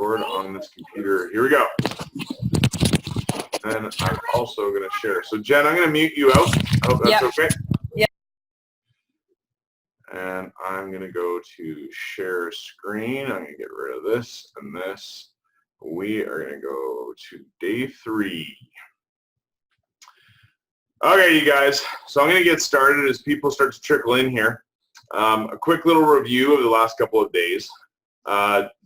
record on this computer. Here we go. And I'm also going to share. So Jen, I'm going to mute you out. I hope that's okay. Yeah. And I'm going to go to share screen. I'm going to get rid of this and this. We are going to go to day 3. Okay, you guys. So I'm going to get started as people start to trickle in here. A quick little review of the last couple of days.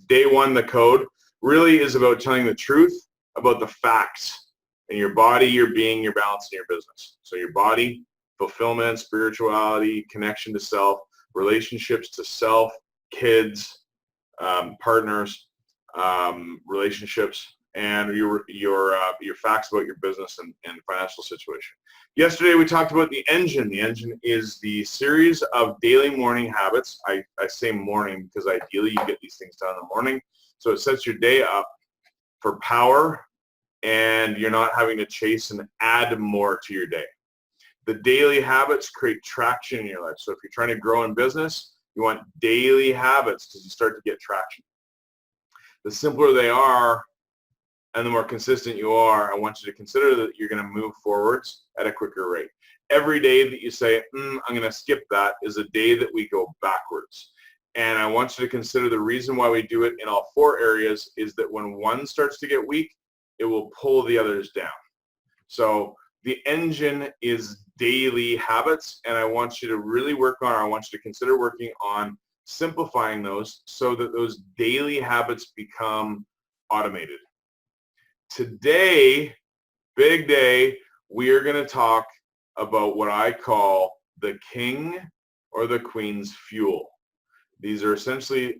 Day 1, the code, really is about telling the truth about the facts in your body, your being, your balance, and your business. So your body, fulfillment, spirituality, connection to self, relationships to self, kids, partners, relationships, and your facts about your business and financial situation. Yesterday we talked about the engine. The engine is the series of daily morning habits. I say morning because ideally you get these things done in the morning. So it sets your day up for power, and you're not having to chase and add more to your day. The daily habits create traction in your life. So if you're trying to grow in business, you want daily habits because you start to get traction. The simpler they are and the more consistent you are, I want you to consider that you're going to move forwards at a quicker rate. Every day that you say, I'm going to skip that, is a day that we go backwards. And I want you to consider the reason why we do it in all 4 areas is that when one starts to get weak, it will pull the others down. So the engine is daily habits, and I want you to really work on, or I want you to consider working on simplifying those so that those daily habits become automated. Today, big day, we are going to talk about what I call the king or the queen's fuel. These are essentially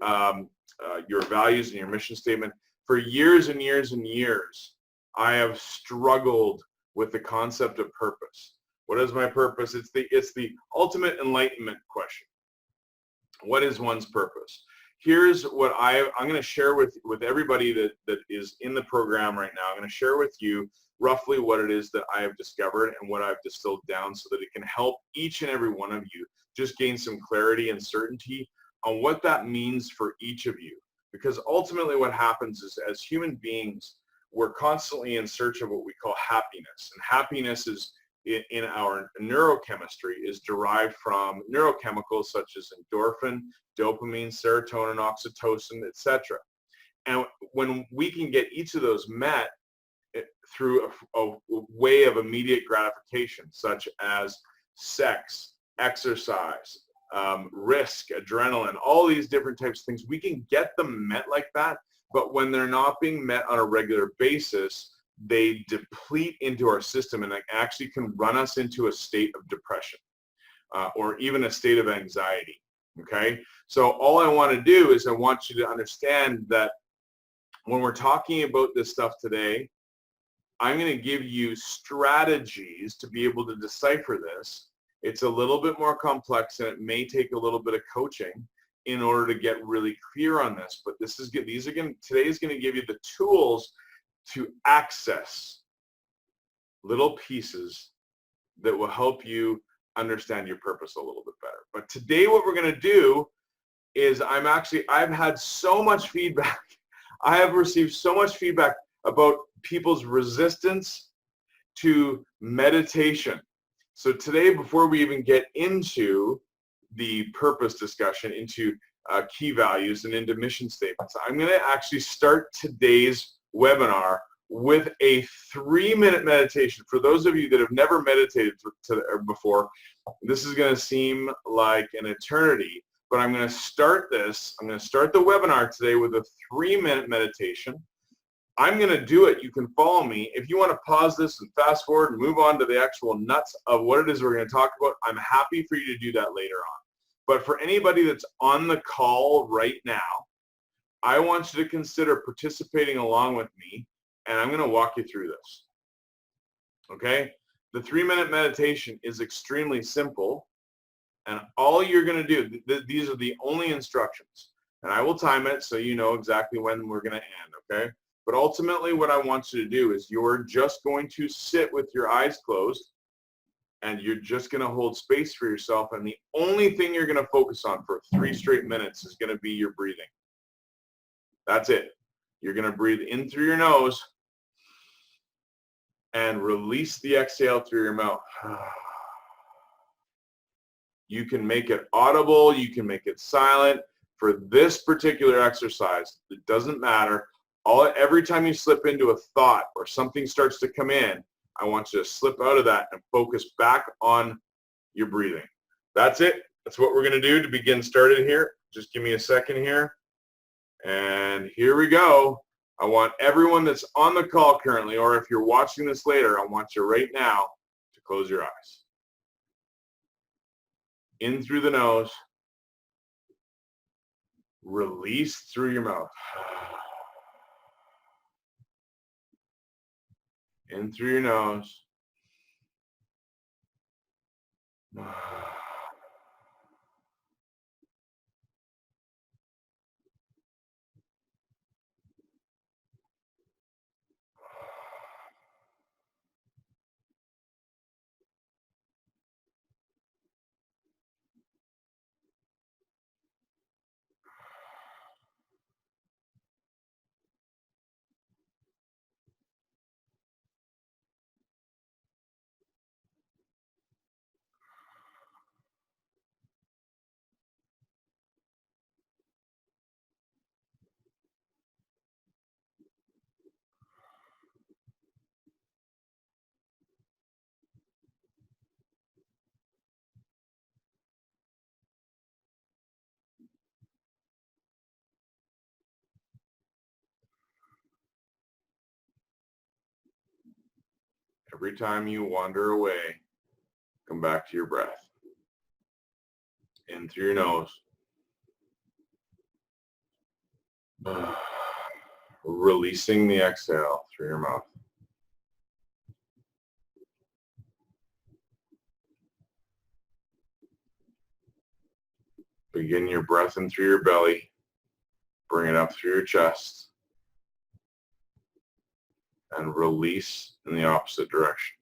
your values and your mission statement. For years and years and years, I have struggled with the concept of purpose. What is my purpose? It's the ultimate enlightenment question. What is one's purpose? Here's what I'm going to share with everybody that is in the program right now. I'm going to share with you roughly what it is that I have discovered and what I've distilled down so that it can help each and every one of you just gain some clarity and certainty on what that means for each of you. Because ultimately what happens is, as human beings, we're constantly in search of what we call happiness. And happiness is, in our neurochemistry, is derived from neurochemicals such as endorphin, dopamine, serotonin, oxytocin, etc. And when we can get each of those met through a way of immediate gratification, such as sex, exercise, risk, adrenaline, all these different types of things, we can get them met like that. But when they're not being met on a regular basis, they deplete into our system, and it actually can run us into a state of depression or even a state of anxiety. Okay, so all I want to do is I want you to understand that when we're talking about this stuff today, I'm going to give you strategies to be able to decipher this. It's a little bit more complex, and it may take a little bit of coaching in order to get really clear on this. But this is good. Today is going to give you the tools to access little pieces that will help you understand your purpose a little bit better. But today what we're going to do is I've had so much feedback. I have received so much feedback about people's resistance to meditation. So today, before we even get into the purpose discussion, into key values and into mission statements, I'm going to actually start today's webinar with a 3-minute meditation. For those of you that have never meditated before, this is going to seem like an eternity, but I'm going to start the webinar today with a 3-minute meditation. I'm going to do it. You can follow me. If you want to pause this and fast forward and move on to the actual nuts of what it is we're going to talk about, I'm happy for you to do that later on. But for anybody that's on the call right now, I want you to consider participating along with me, and I'm going to walk you through this. Okay? The 3-minute meditation is extremely simple, and all you're going to do, these are the only instructions, and I will time it so you know exactly when we're going to end, okay? But ultimately what I want you to do is you're just going to sit with your eyes closed, and you're just going to hold space for yourself, and the only thing you're going to focus on for 3 straight minutes is going to be your breathing. That's it. You're going to breathe in through your nose and release the exhale through your mouth. You can make it audible. You can make it silent. For this particular exercise, it doesn't matter. Every time you slip into a thought or something starts to come in, I want you to slip out of that and focus back on your breathing. That's it. That's what we're going to do to begin started here. Just give me a second here. And here we go. I want everyone that's on the call currently, or if you're watching this later, I want you right now to close your eyes. In through the nose. Release through your mouth. In through your nose. Every time you wander away, come back to your breath. In through your nose. Releasing the exhale through your mouth. Begin your breath in through your belly. Bring it up through your chest. And release in the opposite direction.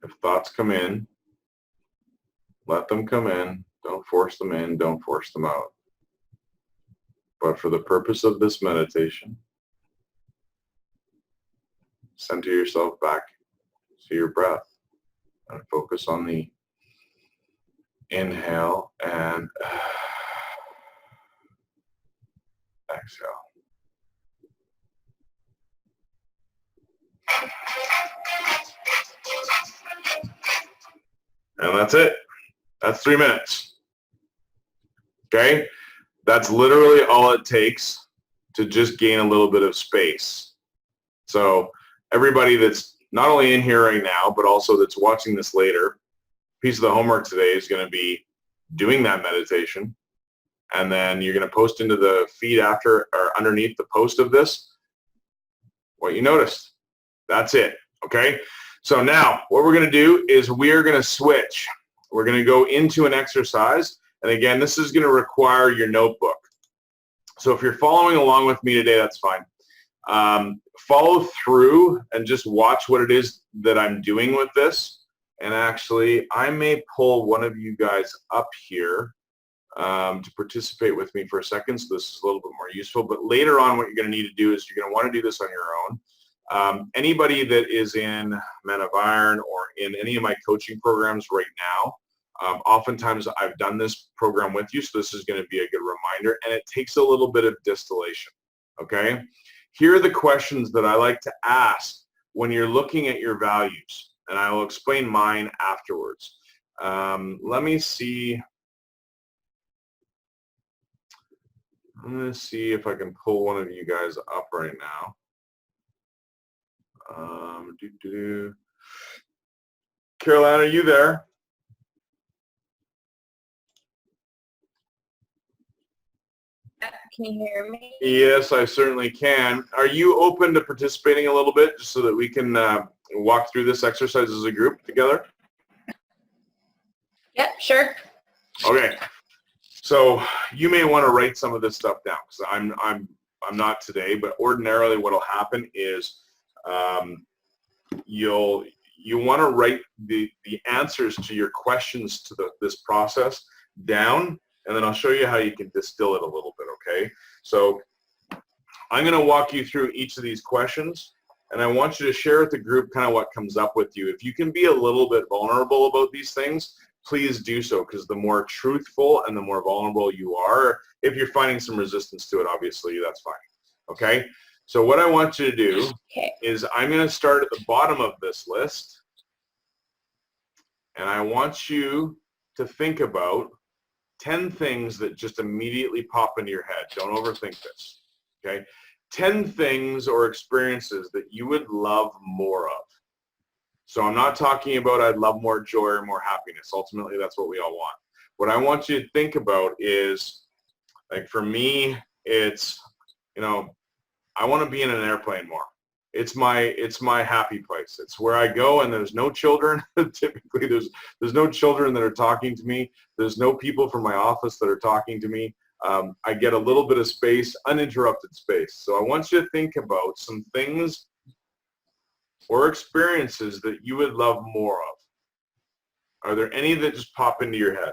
If thoughts come in, let them come in. Don't force them in. Don't force them out. But for the purpose of this meditation, center yourself back to your breath and focus on the inhale and exhale. And that's it. That's 3 minutes. Okay? That's literally all it takes to just gain a little bit of space. So everybody that's not only in here right now, but also that's watching this later, piece of the homework today is going to be doing that meditation. And then you're going to post into the feed after or underneath the post of this what you noticed. That's it. Okay? So now what we're going to do is we are going to switch. We're going to go into an exercise. And again, this is going to require your notebook. So if you're following along with me today, that's fine. Follow through and just watch what it is that I'm doing with this. And actually, I may pull one of you guys up here to participate with me for a second. So this is a little bit more useful. But later on, what you're going to need to do is you're going to want to do this on your own. Anybody that is in Men of Iron or in any of my coaching programs right now, oftentimes I've done this program with you, so this is going to be a good reminder, and it takes a little bit of distillation, okay? Here are the questions that I like to ask when you're looking at your values, and I will explain mine afterwards. Let me see. I'm going to see if I can pull one of you guys up right now. Caroline, are you there? Can you hear me? Yes, I certainly can. Are you open to participating a little bit just so that we can walk through this exercise as a group together? Yep, sure. Okay. So you may want to write some of this stuff down because I'm not today, but ordinarily what will happen is you want to write the answers to your questions to this process down, and then I'll show you how you can distill it a little bit, okay? So I'm going to walk you through each of these questions, and I want you to share with the group kind of what comes up with you. If you can be a little bit vulnerable about these things, please do so, because the more truthful and the more vulnerable you are, if you're finding some resistance to it, obviously, that's fine, okay? So what I want you to do is I'm going to start at the bottom of this list, and I want you to think about 10 things that just immediately pop into your head. Don't overthink this, okay? 10 things or experiences that you would love more of. So I'm not talking about I'd love more joy or more happiness. Ultimately, that's what we all want. What I want you to think about is, like for me, it's, you know, I want to be in an airplane more. It's my happy place. It's where I go and there's no children. Typically there's no children that are talking to me. There's no people from my office that are talking to me. I get a little bit of space, uninterrupted space. So I want you to think about some things or experiences that you would love more of. Are there any that just pop into your head?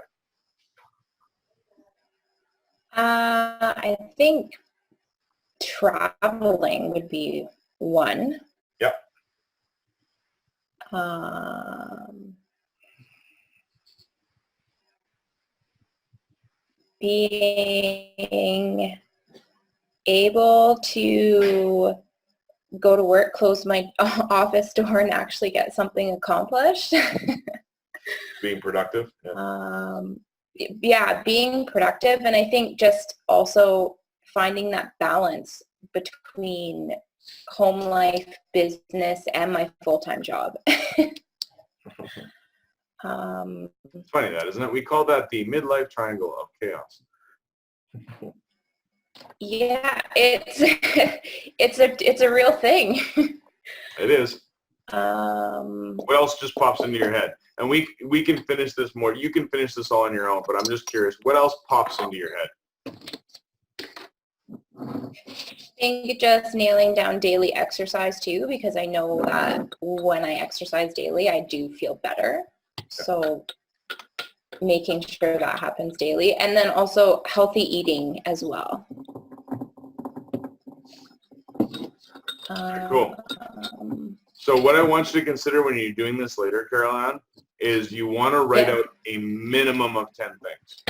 I think traveling would be one. Yep. Being able to go to work, close my office door, and actually get something accomplished. Being productive. Yeah, being productive, and I think just also finding that balance between home life, business, and my full-time job. It's funny that, isn't it? We call that the midlife triangle of chaos. Yeah, it's a real thing. It is. What else just pops into your head? And we can finish this more. You can finish this all on your own, but I'm just curious, what else pops into your head? I think just nailing down daily exercise too, because I know that when I exercise daily, I do feel better. So making sure that happens daily. And then also healthy eating as well. Cool. So what I want you to consider when you're doing this later, Caroline, is you want to write out a minimum of 10 things.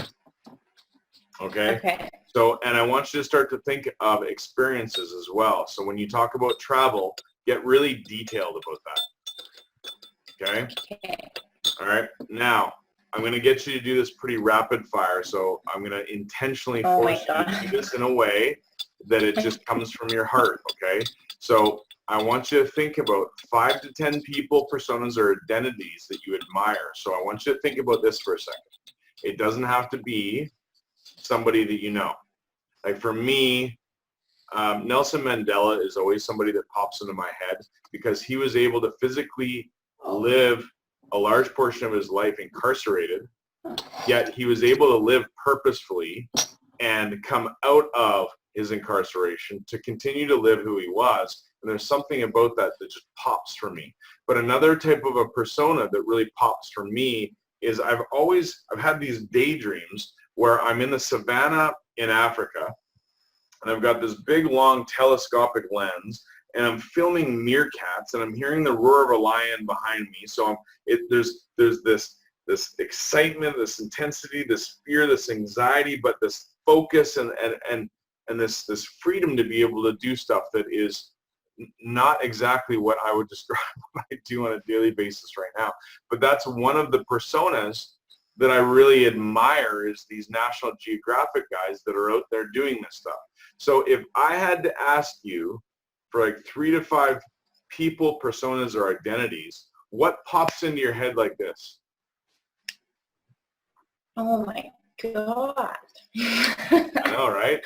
Okay? Okay. So, and I want you to start to think of experiences as well. So when you talk about travel, get really detailed about that. Okay? Okay. All right. Now, I'm going to get you to do this pretty rapid fire. So I'm going to intentionally force you to do this in a way that it just comes from your heart. Okay? So I want you to think about 5 to 10 people, personas, or identities that you admire. So I want you to think about this for a second. It doesn't have to be somebody that you know. Like for me, Nelson Mandela is always somebody that pops into my head because he was able to physically live a large portion of his life incarcerated, yet he was able to live purposefully and come out of his incarceration to continue to live who he was. And there's something about that that just pops for me. But another type of a persona that really pops for me is I've had these daydreams where I'm in the savannah in Africa, and I've got this big, long telescopic lens, and I'm filming meerkats, and I'm hearing the roar of a lion behind me. So there's this excitement, this intensity, this fear, this anxiety, but this focus and this freedom to be able to do stuff that is not exactly what I would describe what I do on a daily basis right now. But that's one of the personas that I really admire, is these National Geographic guys that are out there doing this stuff. So if I had to ask you for like 3 to 5 people, personas, or identities, what pops into your head like this? Oh my God. I know, right?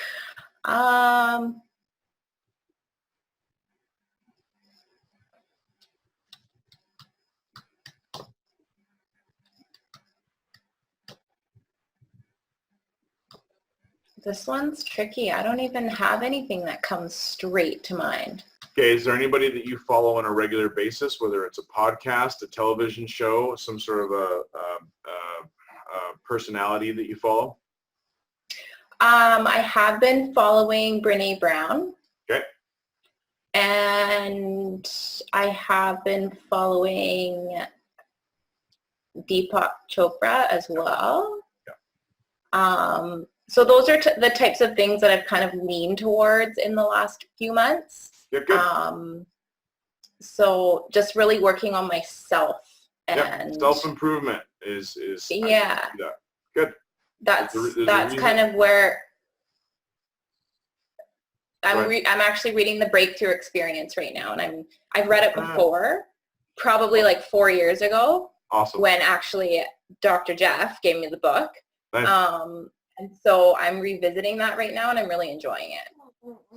This one's tricky. I don't even have anything that comes straight to mind. Okay, is there anybody that you follow on a regular basis, whether it's a podcast, a television show, some sort of a personality that you follow? I have been following Brene Brown. Okay. And I have been following Deepak Chopra as well. Yeah. So those are the types of things that I've kind of leaned towards in the last few months. Yeah, good. So just really working on myself and self-improvement is yeah. Good. That's kind of where I'm actually reading The Breakthrough Experience right now, and I've read it before, probably like 4 years ago. Awesome. When actually Dr. Jeff gave me the book. Nice. And so I'm revisiting that right now, and I'm really enjoying it.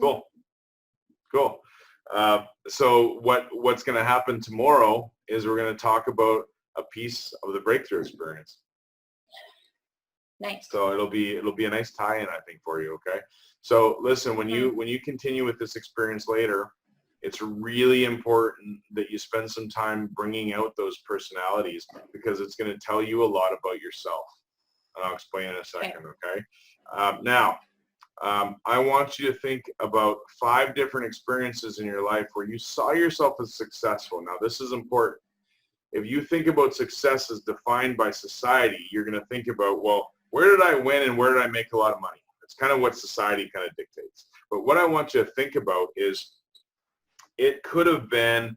Cool. So what's going to happen tomorrow is we're going to talk about a piece of the breakthrough experience. Nice. So it'll be a nice tie-in, I think, for you. Okay. So listen, when you continue with this experience later, it's really important that you spend some time bringing out those personalities, because it's going to tell you a lot about yourself. And I'll explain in a second. Okay. Now, I want you to think about 5 different experiences in your life where you saw yourself as successful. Now, this is important. If you think about success as defined by society, you're going to think about, well, where did I win and where did I make a lot of money? It's kind of what society kind of dictates. But what I want you to think about is it could have been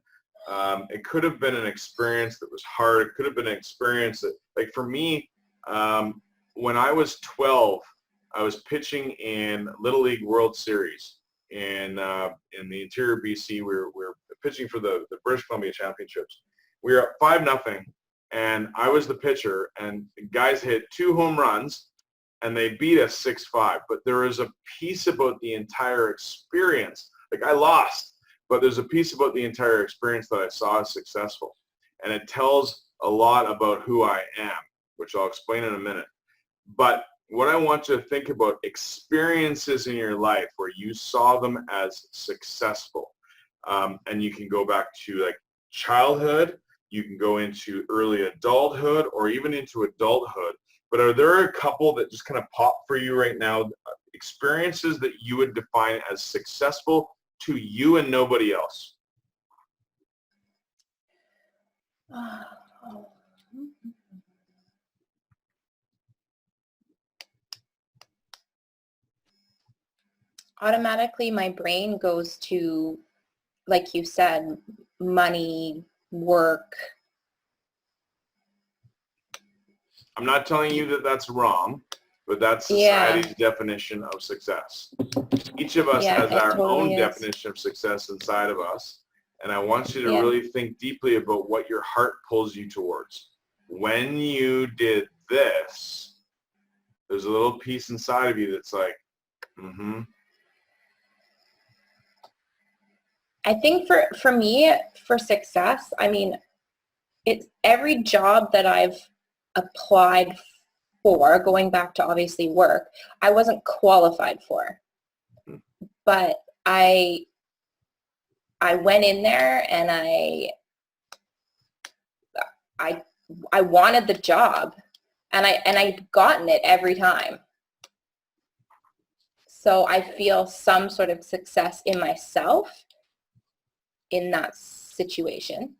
an experience that was hard. It could have been an experience that, like for me, when I was 12, I was pitching in Little League World Series in the interior BC. We were pitching for the British Columbia Championships. We were up 5-0, and I was the pitcher, and the guys hit 2 home runs, and they beat us 6-5. But there was a piece about the entire experience. Like, I lost, but there's a piece about the entire experience that I saw as successful. And it tells a lot about who I am, which I'll explain in a minute. But what I want you to think about, experiences in your life where you saw them as successful. And you can go back to like childhood, you can go into early adulthood, or even into adulthood. But are there a couple that just kind of pop for you right now, experiences that you would define as successful to you and nobody else? Automatically, my brain goes to, like you said, money, work. I'm not telling you that that's wrong, but that's society's definition of success. Each of us has our own definition of success inside of us, and I want you to really think deeply about what your heart pulls you towards. When you did this, there's a little piece inside of you that's like, mm-hmm. I think for me, for success, I mean, it's every job that I've applied for, going back to obviously work, I wasn't qualified for. But I went in there and I wanted the job, and I've gotten it every time. So I feel some sort of success in myself in that situation.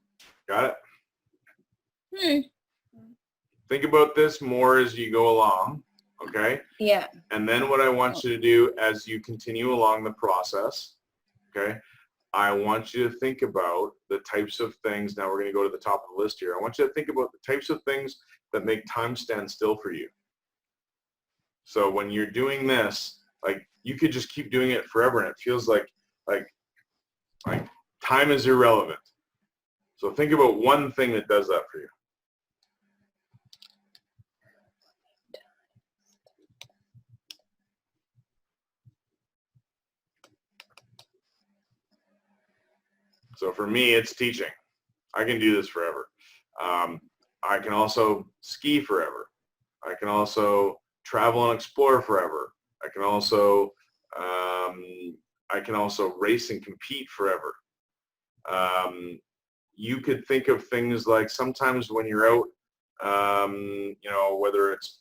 Got it? Think about this more as you go along, okay? Yeah. And then what I want you to do as you continue along the process, okay, I want you to think about the types of things. Now we're going to go to the top of the list here. I want you to think about the types of things that make time stand still for you. So when you're doing this, like, you could just keep doing it forever, and it feels like time is irrelevant. So think about one thing that does that for you. So for me, it's teaching. I can do this forever. I can also ski forever. I can also travel and explore forever. I can also race and compete forever. You could think of things like sometimes when you're out, you know, whether it's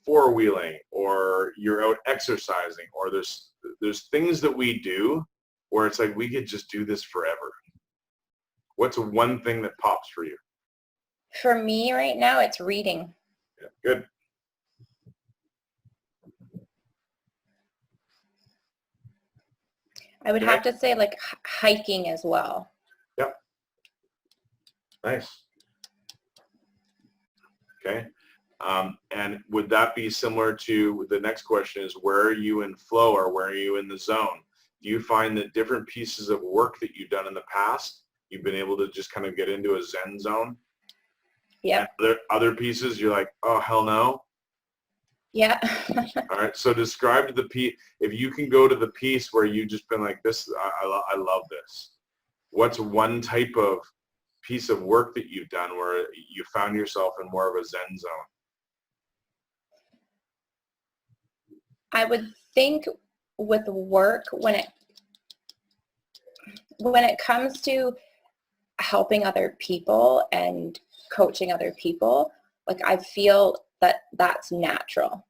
four-wheeling or you're out exercising, or there's things that we do where it's like we could just do this forever. What's one thing that pops for you? For me right now, it's reading. Yeah, good. I would have to say like hiking as well. Yep. Nice. Okay. And would that be similar to the next question is where are you in flow or where are you in the zone? Do you find that different pieces of work that you've done in the past, you've been able to just kind of get into a Zen zone? Yeah. Other pieces you're like, oh, hell no? Yeah. All right. So describe the piece, if you can go to the piece where you've just been like, this, I love this. What's one type of piece of work that you've done where you found yourself in more of a Zen zone? I would think with work, when it comes to helping other people and coaching other people, like I feel that that's natural.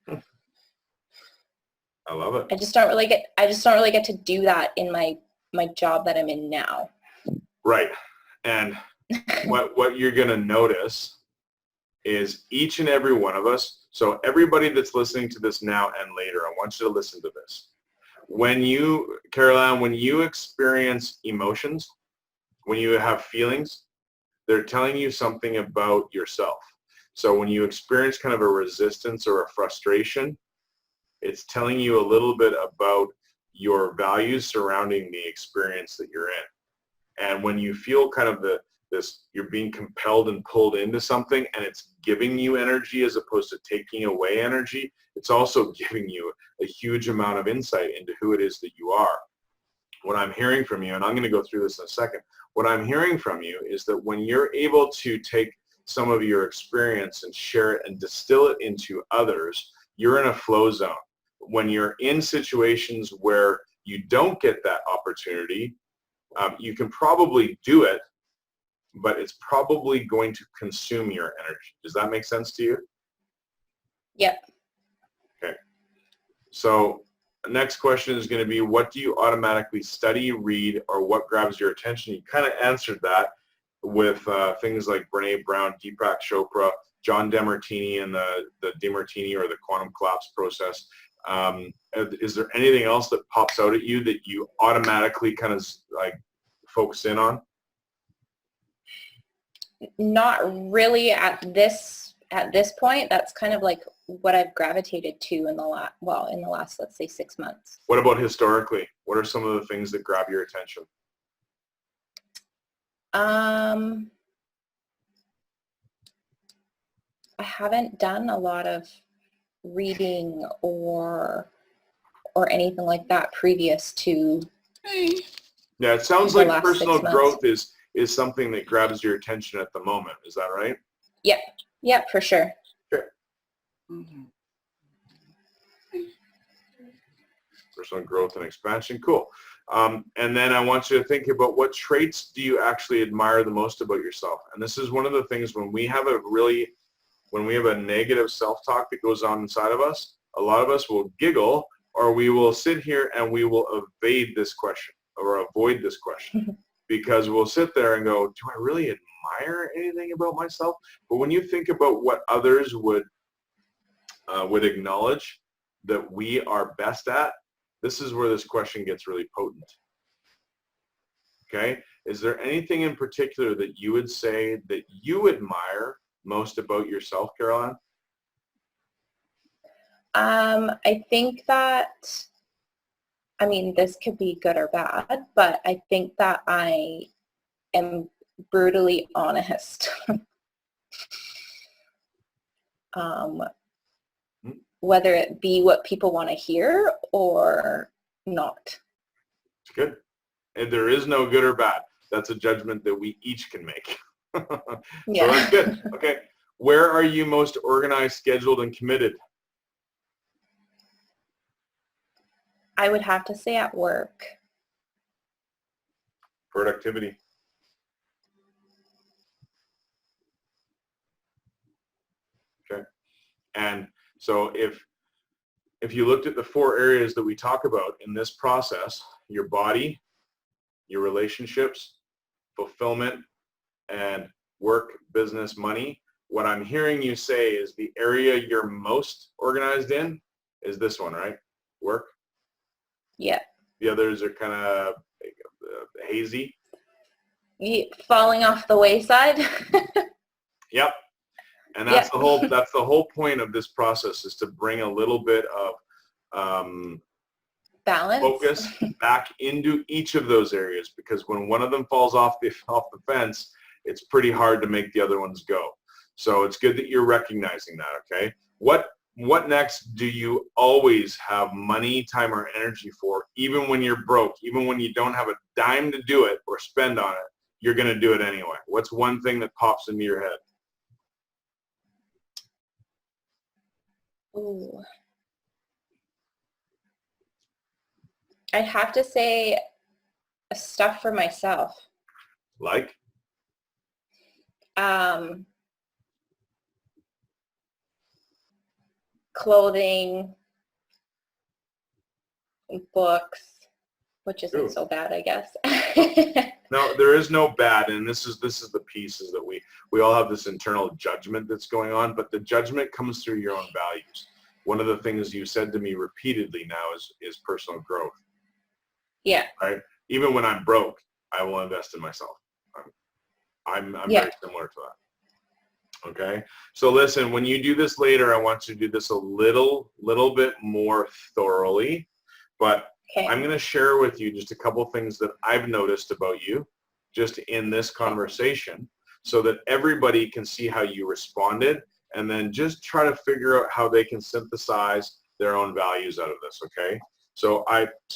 I love it. I just don't really get to do that in my job that I'm in now. Right. And what you're going to notice is each and every one of us, so everybody that's listening to this now and later, I want you to listen to this. When you, Caroline, when you experience emotions, when you have feelings, they're telling you something about yourself. So when you experience kind of a resistance or a frustration, it's telling you a little bit about your values surrounding the experience that you're in. And when you feel kind of you're being compelled and pulled into something and it's giving you energy as opposed to taking away energy, it's also giving you a huge amount of insight into who it is that you are. What I'm hearing from you, and I'm going to go through this in a second, what I'm hearing from you is that when you're able to take some of your experience and share it and distill it into others, you're in a flow zone. When you're in situations where you don't get that opportunity, you can probably do it, but it's probably going to consume your energy. Does that make sense to you? Yep. Okay. So the next question is going to be, what do you automatically study, read, or what grabs your attention? You kind of answered that with things like Brené Brown, Deepak Chopra, John Demartini, and the Demartini or the quantum collapse process. Is there anything else that pops out at you that you automatically kind of like focus in on? Not really at this point. That's kind of like what I've gravitated to in the last, let's say, 6 months. What about historically? What are some of the things that grab your attention? I haven't done a lot of reading or anything like that previous to. Yeah, it sounds like personal 6 months. growth is something that grabs your attention at the moment. Is that right? Yep, for sure. Okay. Personal growth and expansion, cool. And then I want you to think about what traits do you actually admire the most about yourself. And this is one of the things when we have a negative self-talk that goes on inside of us, a lot of us will giggle or we will sit here and we will evade this question or avoid this question because we'll sit there and go, do I really admire anything about myself? But when you think about what others would acknowledge that we are best at, this is where this question gets really potent. Okay? Is there anything in particular that you would say that you admire most about yourself, Caroline? I think that I mean, this could be good or bad, but I think that I am brutally honest. Whether it be what people want to hear or not. It's good. And there is no good or bad. That's a judgment that we each can make. Yeah. So that's good. Okay. Where are you most organized, scheduled, and committed? I would have to say at work. Productivity. Okay. And so if you looked at the 4 areas that we talk about in this process, your body, your relationships, fulfillment, and work, business, money, what I'm hearing you say is the area you're most organized in is this one, right? Work. Yeah. The others are kind of hazy. Falling off the wayside. Yep. And that's the whole point of this process, is to bring a little bit of balance, focus back into each of those areas, because when one of them falls off the fence, it's pretty hard to make the other ones go. So it's good that you're recognizing that. Okay. What next do you always have money, time, or energy for, even when you're broke, even when you don't have a dime to do it or spend on it, you're going to do it anyway? What's one thing that pops into your head? Ooh. I'd have to say stuff for myself. Like? Clothing, books, which isn't Ooh. so bad, I guess. No, there is no bad, and this is the pieces that we all have this internal judgment that's going on, but the judgment comes through your own values. One of the things you said to me repeatedly now is personal growth. Yeah. Right? Even when I'm broke, I will invest in myself. I'm very similar to that. Okay? So listen, when you do this later, I want you to do this a little bit more thoroughly, but okay. I'm going to share with you just a couple things that I've noticed about you just in this conversation, so that everybody can see how you responded, and then just try to figure out how they can synthesize their own values out of this. Okay? So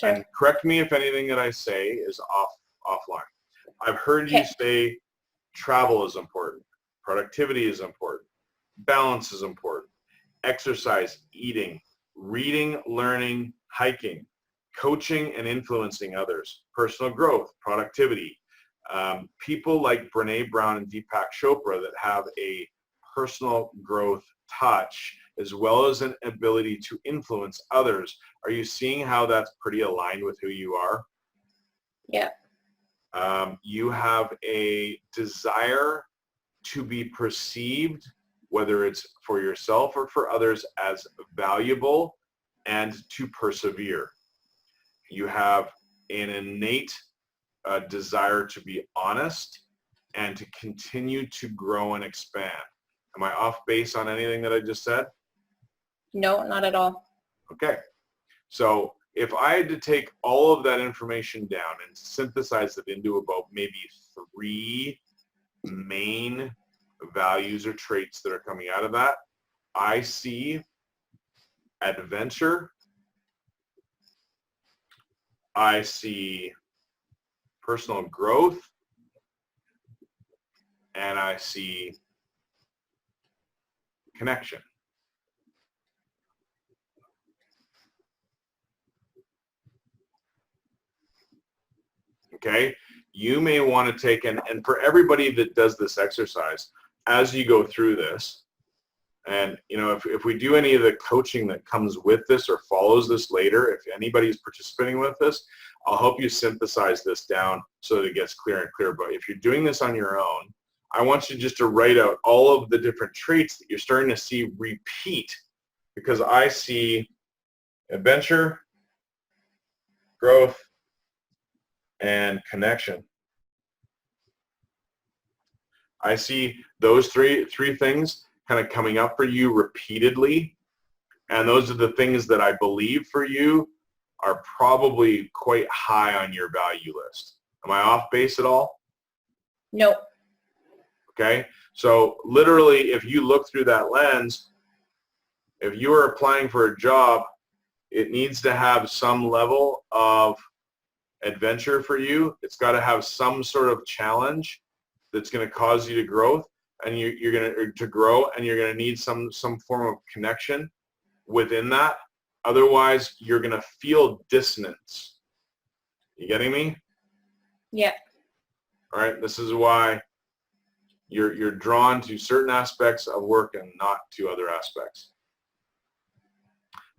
and correct me if anything that I say is offline. I've heard you say travel is important, productivity is important, balance is important, exercise, eating, reading, learning, hiking, coaching and influencing others, personal growth, productivity. People like Brene Brown and Deepak Chopra that have a personal growth touch, as well as an ability to influence others. Are you seeing how that's pretty aligned with who you are? Yeah. You have a desire to be perceived, whether it's for yourself or for others, as valuable and to persevere. You have an innate desire to be honest and to continue to grow and expand. Am I off base on anything that I just said? No, not at all. Okay. So if I had to take all of that information down and synthesize it into about maybe 3 main values or traits that are coming out of that, I see adventure, I see personal growth, and I see connection. Okay? You may want to take, and for everybody that does this exercise, as you go through this, and you know, if we do any of the coaching that comes with this or follows this later, if anybody's participating with this, I'll help you synthesize this down so that it gets clear and clear. But if you're doing this on your own, I want you just to write out all of the different traits that you're starting to see repeat, because I see adventure, growth, and connection. I see those three things kind of coming up for you repeatedly, and those are the things that I believe for you are probably quite high on your value list. Am I off base at all? Nope. Okay, so literally if you look through that lens, if you are applying for a job, it needs to have some level of adventure for you. It's got to have some sort of challenge that's going to cause you to grow, and you're going to grow, and you're going to need some form of connection within that. Otherwise, you're going to feel dissonance. You getting me? Yeah. All right. This is why you're drawn to certain aspects of work and not to other aspects.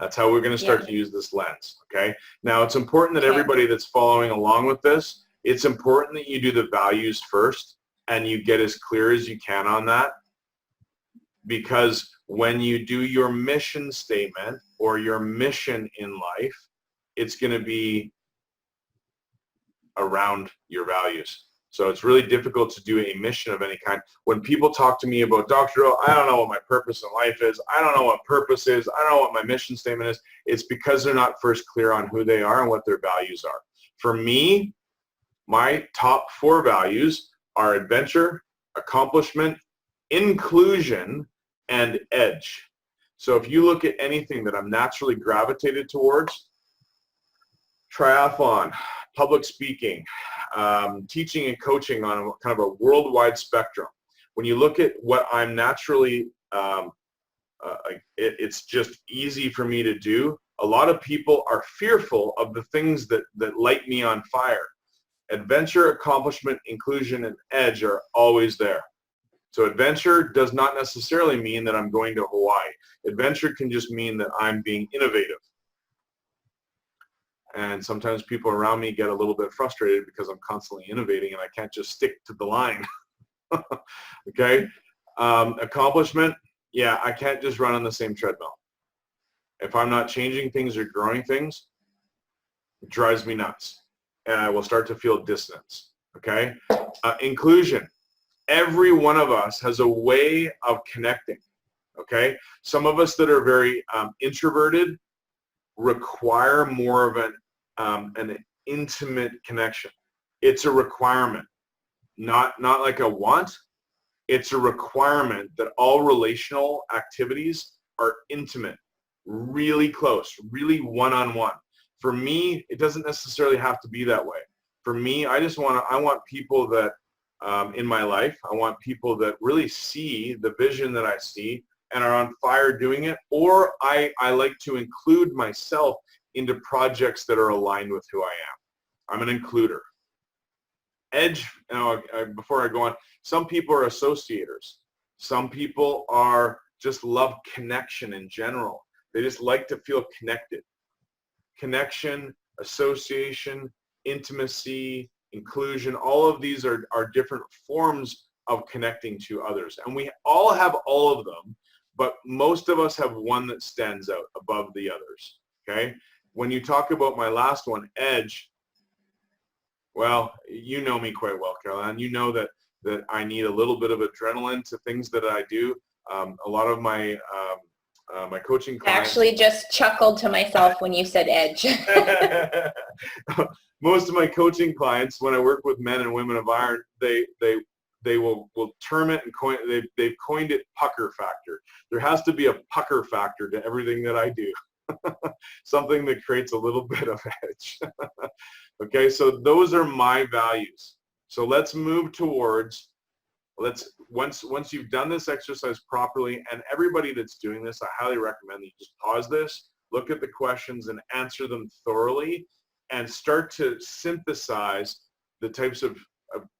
That's how we're going to start to use this lens, okay? Now, it's important that everybody that's following along with this, it's important that you do the values first and you get as clear as you can on that, because when you do your mission statement or your mission in life, it's going to be around your values. So it's really difficult to do a mission of any kind. When people talk to me about, Dr. O, I don't know what my purpose in life is. I don't know what purpose is. I don't know what my mission statement is. It's because they're not first clear on who they are and what their values are. For me, my top 4 values are adventure, accomplishment, inclusion, and edge. So if you look at anything that I'm naturally gravitated towards, triathlon, public speaking, teaching and coaching on kind of a worldwide spectrum. When you look at what I'm naturally, it's just easy for me to do. A lot of people are fearful of the things that light me on fire. Adventure, accomplishment, inclusion, and edge are always there. So adventure does not necessarily mean that I'm going to Hawaii. Adventure can just mean that I'm being innovative. And sometimes people around me get a little bit frustrated because I'm constantly innovating and I can't just stick to the line. Okay? Accomplishment, yeah, I can't just run on the same treadmill. If I'm not changing things or growing things, it drives me nuts. And I will start to feel dissonance. Okay? Inclusion. Every one of us has a way of connecting. Okay? Some of us that are very introverted require more of an intimate connection. It's a requirement, not like a want. It's a requirement that all relational activities are intimate, really close, really one-on-one. For me, it doesn't necessarily have to be that way. For me, I want people that in my life, I want people that really see the vision that I see and are on fire doing it, or I like to include myself into projects that are aligned with who I am. I'm an includer. Edge, before I go on, some people are associators. Some people just love connection in general. They just like to feel connected. Connection, association, intimacy, inclusion, all of these are different forms of connecting to others. And we all have all of them, but most of us have one that stands out above the others, okay? When you talk about my last one, edge, well, you know me quite well, Caroline. You know that I need a little bit of adrenaline to things that I do. A lot of my my coaching clients. I actually just chuckled to myself when you said edge. Most of my coaching clients, when I work with men and women of iron, they will term it and they've coined it pucker factor. There has to be a pucker factor to everything that I do. Something that creates a little bit of edge. Okay, so those are my values. So let's move towards, once you've done this exercise properly, and everybody that's doing this, I highly recommend that you just pause this, look at the questions and answer them thoroughly, and start to synthesize the types of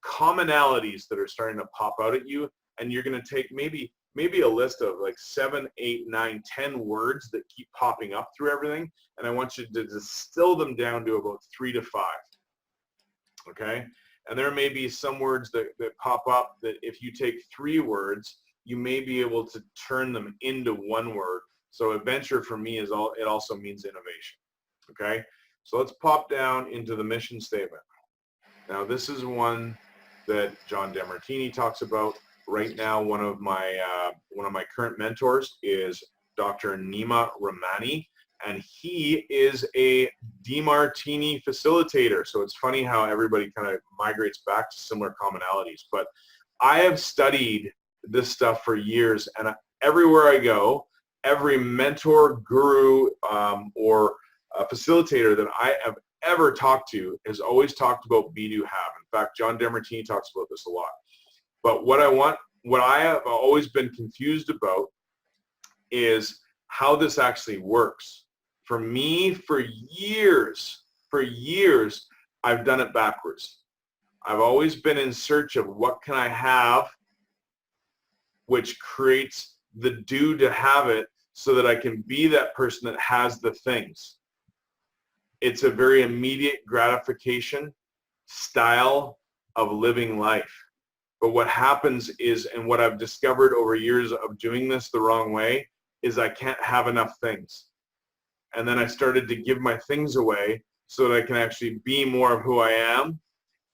commonalities that are starting to pop out at you. And you're going to take maybe a list of like 7, 8, 9, 10 words that keep popping up through everything, and I want you to distill them down to about 3 to 5. Okay? And there may be some words that pop up that if you take 3 words, you may be able to turn them into 1 word. So adventure for me it also means innovation. Okay? So let's pop down into the mission statement. Now this is one that John DeMartini talks about. Right now, one of my current mentors is Dr. Nima Ramani. and he is a DeMartini facilitator. So it's funny how everybody kind of migrates back to similar commonalities. But I have studied this stuff for years, and everywhere I go, every mentor, guru, or facilitator that I have ever talked to has always talked about be, do, have. In fact, John DeMartini talks about this a lot. But what I have always been confused about is how this actually works. For me, for years, I've done it backwards. I've always been in search of what can I have, which creates the do to have it so that I can be that person that has the things. It's a very immediate gratification style of living life. But what happens is, and what I've discovered over years of doing this the wrong way, is I can't have enough things. And then I started to give my things away so that I can actually be more of who I am,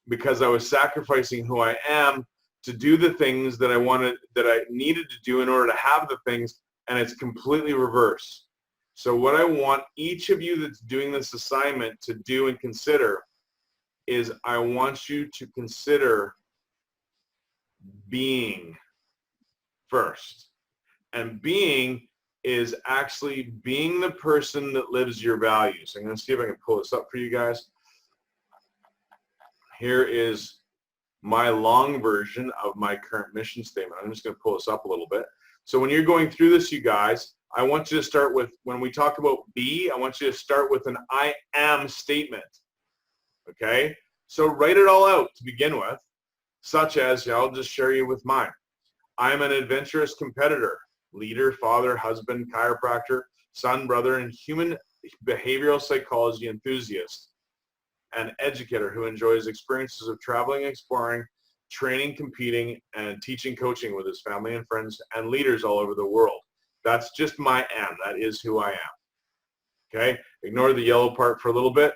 because I was sacrificing who I am to do the things that I needed to do in order to have the things, and it's completely reverse. So what I want each of you that's doing this assignment to do and consider is I want you to consider being first. And being is actually being the person that lives your values. I'm going to see if I can pull this up for you guys. Here is my long version of my current mission statement. I'm just going to pull this up a little bit. So when you're going through this, you guys, I want you to start with, when we talk about be, I want you to start with an I am statement. Okay? So write it all out to begin with, such as, I'll just share you with mine. I'm an adventurous competitor, leader, father, husband, chiropractor, son, brother, and human behavioral psychology enthusiast, an educator who enjoys experiences of traveling, exploring, training, competing, and teaching coaching with his family and friends and leaders all over the world. That's just my am. That is who I am. Okay? Ignore the yellow part for a little bit.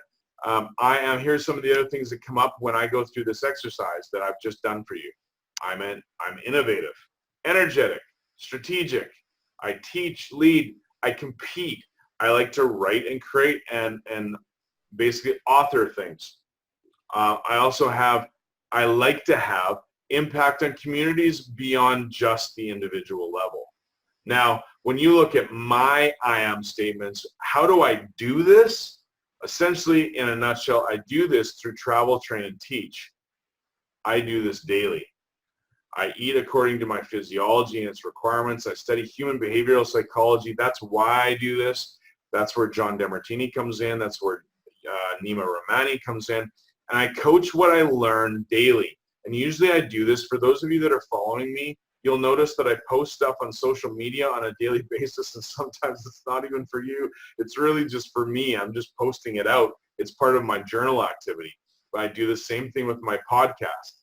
Here's some of the other things that come up when I go through this exercise that I've just done for you. I'm innovative, energetic, strategic. I teach, lead, I compete. I like to write and create and basically author things. I like to have impact on communities beyond just the individual level. Now, when you look at my I am statements, how do I do this? Essentially, in a nutshell, I do this through travel, train, and teach. I do this daily. I eat according to my physiology and its requirements. I study human behavioral psychology. That's why I do this. That's where John DeMartini comes in. That's where Nima Ramani comes in. And I coach what I learn daily. And usually I do this. For those of you that are following me, you'll notice that I post stuff on social media on a daily basis, and sometimes it's not even for you. It's really just for me. I'm just posting it out. It's part of my journal activity. But I do the same thing with my podcast.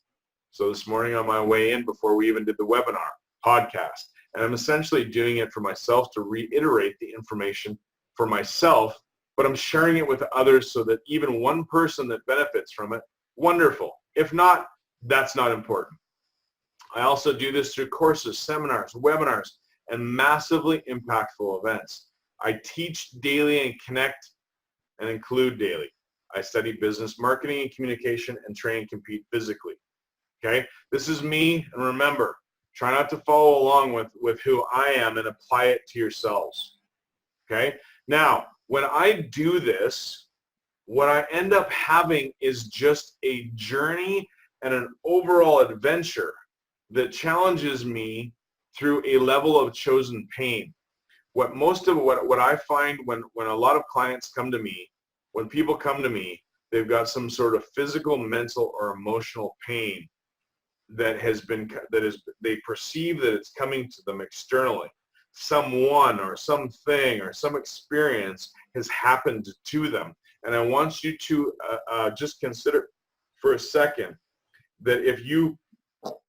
So this morning on my way in, before we even did the webinar, podcast. And I'm essentially doing it for myself to reiterate the information for myself, but I'm sharing it with others so that even one person that benefits from it, wonderful. If not, that's not important. I also do this through courses, seminars, webinars, and massively impactful events. I teach daily and connect and include daily. I study business marketing and communication and train and compete physically. Okay, this is me, and remember, try not to follow along with who I am and apply it to yourselves. Okay, now, when I do this, what I end up having is just a journey and an overall adventure that challenges me through a level of chosen pain. What I find when a lot of clients come to me, when people come to me, they've got some sort of physical, mental, or emotional pain they perceive that it's coming to them externally. Someone or something or some experience has happened to them. And I want you to just consider for a second that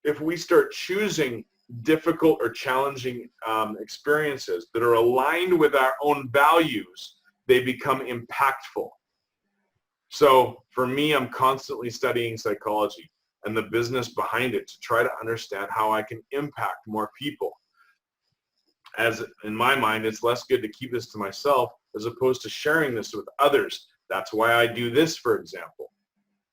if we start choosing difficult or challenging experiences that are aligned with our own values, they become impactful. So for me, I'm constantly studying psychology and the business behind it to try to understand how I can impact more people. as in my mind, it's less good to keep this to myself as opposed to sharing this with others. That's why I do this, for example,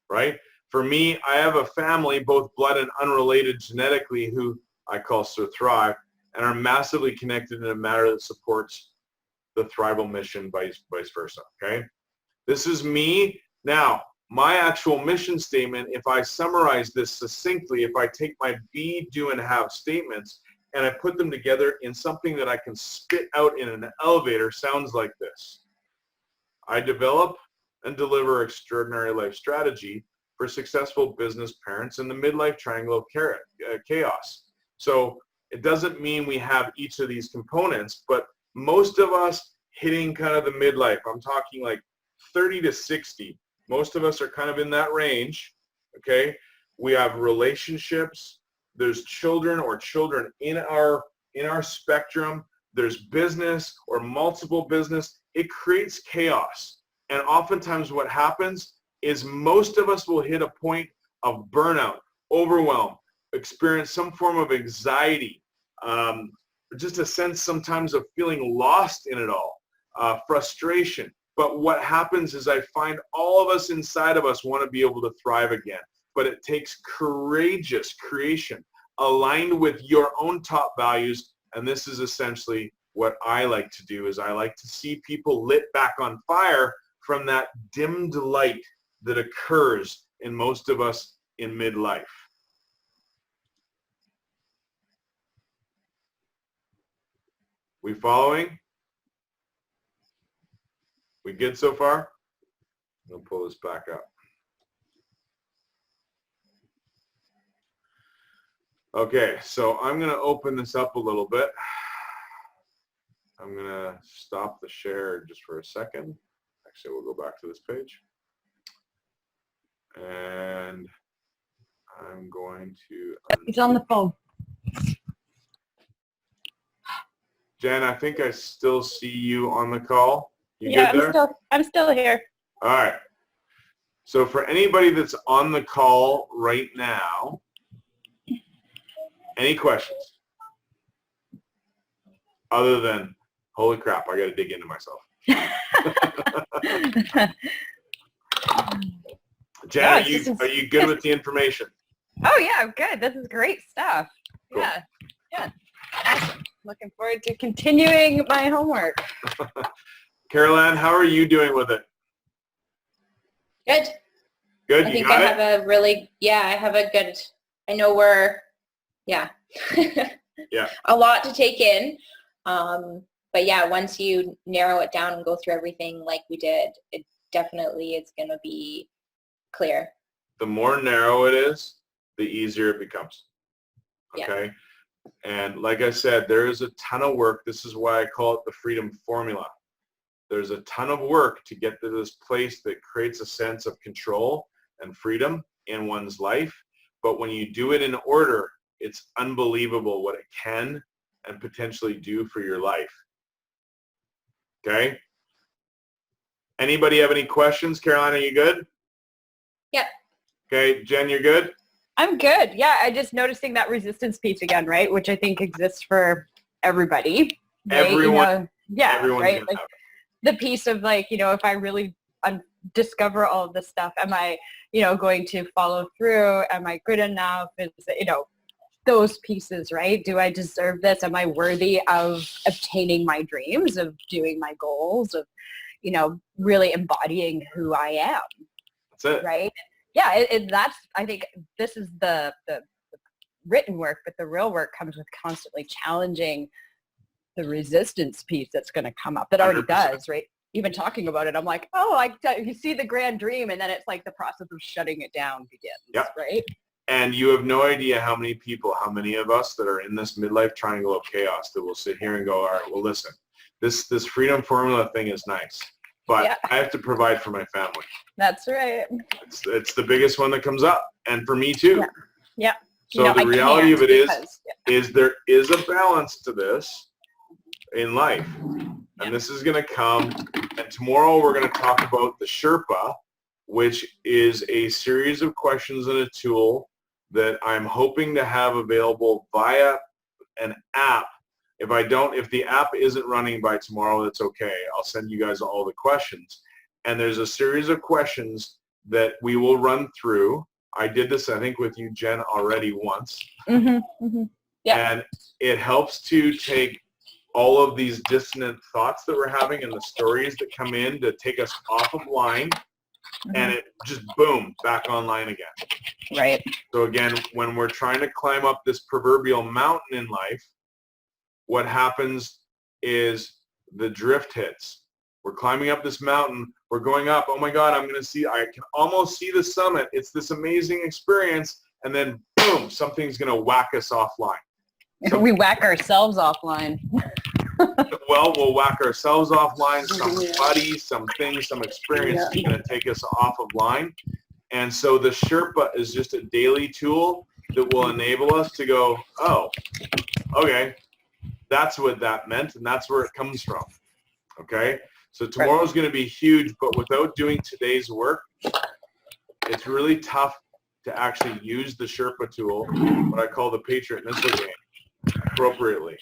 right? For me, I have a family, both blood and unrelated genetically, who I call So Thrive, and are massively connected in a manner that supports the Thrival mission, vice versa, okay? This is me. Now, my actual mission statement, if I summarize this succinctly, if I take my be, do, and have statements, and I put them together in something that I can spit out in an elevator, sounds like this. I develop and deliver extraordinary life strategy for successful business parents in the midlife triangle of chaos. So it doesn't mean we have each of these components, but most of us hitting kind of the midlife, I'm talking like 30 to 60, most of us are kind of in that range, okay? We have relationships, there's children or children in our spectrum, there's business or multiple business. It creates chaos. And oftentimes what happens is most of us will hit a point of burnout, overwhelm, experience some form of anxiety, just a sense sometimes of feeling lost in it all, frustration. But what happens is I find all of us inside of us want to be able to thrive again. But it takes courageous creation aligned with your own top values. And this is essentially what I like to do, is I like to see people lit back on fire from that dimmed light that occurs in most of us in midlife. We following? We good so far? I'll pull this back up. Okay, so I'm going to open this up a little bit. I'm going to stop the share just for a second. Actually, we'll go back to this page. And I'm going to... He's on the phone. Jen, I think I still see you on the call. You Yeah, good there? I'm still here. All right. So for anybody that's on the call right now, any questions? Other than, holy crap, I got to dig into myself. Jen, are you good with the information? Oh yeah, good. This is great stuff. Cool. Yeah. Awesome. Looking forward to continuing my homework. Caroline, how are you doing with it? Good. Good, I you think got I it? have a really, I have a good, I know we're, yeah. Yeah. A lot to take in. But yeah, once you narrow it down and go through everything like we did, it definitely is going to be clear. The more narrow it is, the easier it becomes. Okay? Yeah. And like I said, there is a ton of work. This is why I call it the freedom formula. There's a ton of work to get to this place that creates a sense of control and freedom in one's life. But when you do it in order, it's unbelievable what it can and potentially do for your life. Okay? Anybody have any questions? Caroline, are you good? Yep. Okay, Jen, you're good? I'm good. Yeah, I just noticing that resistance piece again, right? Which I think exists for everybody. Right? Everyone. Yeah, everyone's right? gonna Like have it. the piece of like, if I really discover all of this stuff, am I, going to follow through? Am I good enough? Is, those pieces, right? Do I deserve this? Am I worthy of obtaining my dreams, of doing my goals, of, really embodying who I am? That's it. Right? Yeah, that's, I think this is the written work, but the real work comes with constantly challenging the resistance piece that's going to come up. That already 100%. does, right? Even talking about it, I'm like, oh, you see the grand dream, and then it's like the process of shutting it down begins, Yep. right? And you have no idea how many of us that are in this midlife triangle of chaos that will sit here and go, all right, well, listen, this freedom formula thing is nice, but Yeah. I have to provide for my family. That's right. It's the biggest one that comes up, and for me too. Yeah. So the I reality of it can't is there is a balance to this in life, and this is going to come. And tomorrow we're going to talk about the Sherpa, which is a series of questions and a tool that I'm hoping to have available via an app If the app isn't running by tomorrow, that's okay. I'll send you guys all the questions. And there's a series of questions that we will run through. I did this, I think, with you, Jen, already once. Yeah. And it helps to take all of these dissonant thoughts that we're having and the stories that come in to take us off of line, and it just, boom, back online again. Right. So again, when we're trying to climb up this proverbial mountain in life, what happens is the drift hits. We're climbing up this mountain. We're going up. Oh my God, I can almost see the summit. It's this amazing experience. And then boom, something's going to whack us offline. We whack ourselves offline. Well, we'll whack ourselves offline. Somebody, something, some experience is going to take us off of line. And so the Sherpa is just a daily tool that will enable us to go, oh, okay, that's what that meant, and that's where it comes from. Okay? So tomorrow's going to be huge, but without doing today's work, it's really tough to actually use the Sherpa tool, what I call the Patriot Missile game, appropriately.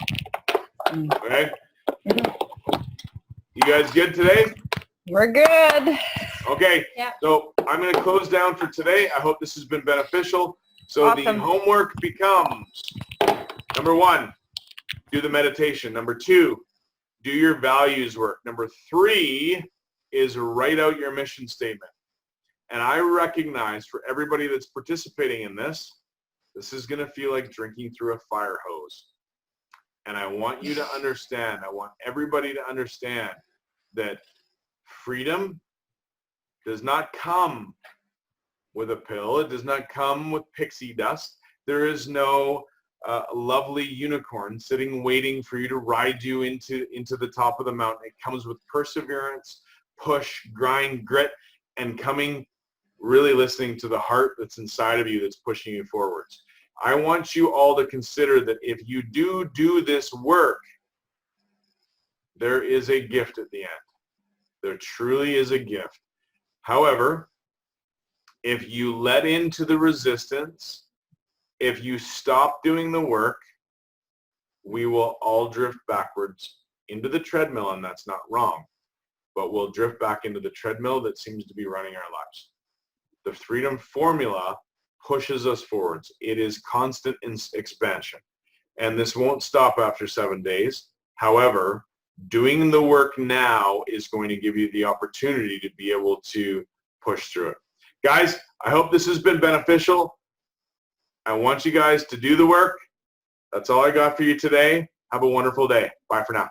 Okay? You guys good today? We're good. Okay. Yeah. So I'm going to close down for today. I hope this has been beneficial. So the Awesome. homework becomes, number 1, do the meditation. Number 2, do your values work. Number 3 is write out your mission statement. And I recognize for everybody that's participating in this is going to feel like drinking through a fire hose. And I want you to understand, I want everybody to understand that freedom does not come with a pill. It does not come with pixie dust. There is no lovely unicorn sitting waiting for you to ride you into the top of the mountain. It comes with perseverance, push, grind, grit, and really listening to the heart that's inside of you that's pushing you forwards. I want you all to consider that if you do this work, there is a gift at the end. There truly is a gift. However, if you let into the resistance, if you stop doing the work, we will all drift backwards into the treadmill, and that's not wrong, but we'll drift back into the treadmill that seems to be running our lives. The freedom formula pushes us forwards. It is constant expansion, and this won't stop after 7 days. However, doing the work now is going to give you the opportunity to be able to push through it. Guys, I hope this has been beneficial. I want you guys to do the work. That's all I got for you today. Have a wonderful day. Bye for now.